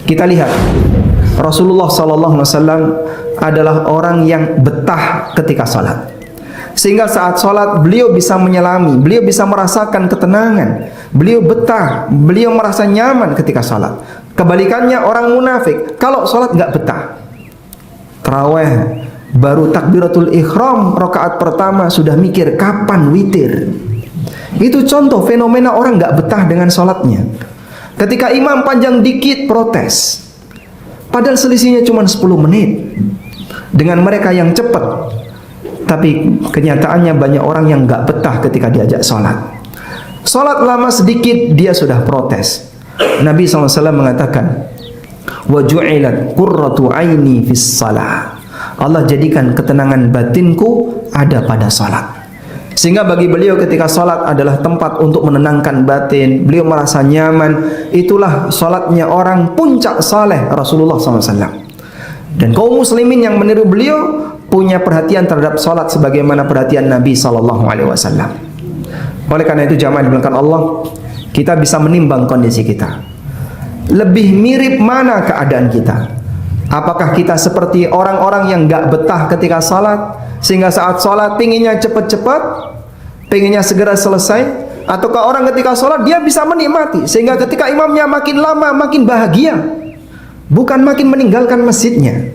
Kita lihat Rasulullah SAW adalah orang yang betah ketika salat, sehingga saat salat beliau bisa menyelami, beliau bisa merasakan ketenangan, beliau betah, beliau merasa nyaman ketika salat. Kebalikannya orang munafik, kalau salat nggak betah. Tarawih baru takbiratul ihram rakaat pertama sudah mikir kapan witir. Itu contoh fenomena orang nggak betah dengan salatnya. Ketika imam panjang dikit protes, padahal selisihnya cuma 10 menit dengan mereka yang cepat. Tapi kenyataannya banyak orang yang nggak betah ketika diajak sholat. Sholat lama sedikit dia sudah protes. Nabi SAW mengatakan, wa ju'ilat qurratu aini fis salah. Allah jadikan ketenangan batinku ada pada sholat. Sehingga bagi beliau ketika sholat adalah tempat untuk menenangkan batin. Beliau merasa nyaman. Itulah sholatnya orang puncak saleh Rasulullah SAW. Dan kaum muslimin yang meniru beliau punya perhatian terhadap salat sebagaimana perhatian Nabi SAW. Oleh karena itu jamaah dimuliakan Allah, kita bisa menimbang kondisi kita. Lebih mirip mana keadaan kita? Apakah kita seperti orang-orang yang gak betah ketika salat, sehingga saat salat pinginnya cepat-cepat, pinginnya segera selesai? Ataukah orang ketika salat dia bisa menikmati, sehingga ketika imamnya makin lama makin bahagia, bukan makin meninggalkan masjidnya?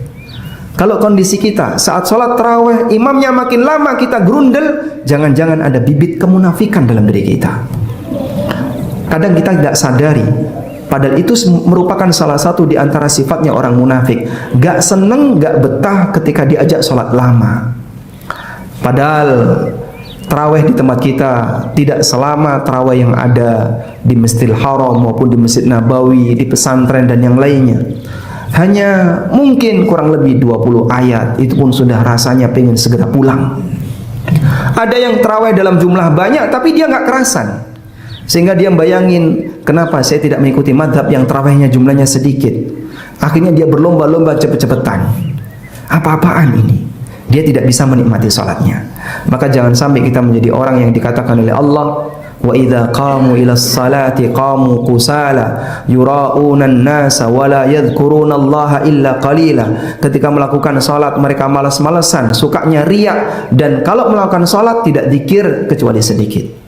Kalau kondisi kita saat sholat tarawih imamnya makin lama kita grundel, jangan-jangan ada bibit kemunafikan dalam diri kita. Kadang kita tidak sadari, padahal itu merupakan salah satu di antara sifatnya orang munafik. Gak seneng, gak betah ketika diajak sholat lama. Padahal tarawih di tempat kita tidak selama tarawih yang ada di Masjidil Haram maupun di Masjid Nabawi, di pesantren dan yang lainnya. Hanya mungkin kurang lebih 20 ayat, itu pun sudah rasanya pengen segera pulang. Ada yang tarawih dalam jumlah banyak tapi dia nggak kerasan, sehingga dia bayangin, kenapa saya tidak mengikuti madhab yang tarawihnya jumlahnya sedikit. Akhirnya dia berlomba-lomba cepet-cepetan. Apa-apaan ini? Dia tidak bisa menikmati salatnya. Maka jangan sampai kita menjadi orang yang dikatakan oleh Allah, wa idza qamu ila ssalati qamu kusala yura'una an-nasa wa la yadhkuruna Allah illa qalila. Ketika melakukan salat mereka malas-malesan, sukanya riak, dan kalau melakukan salat tidak zikir kecuali sedikit.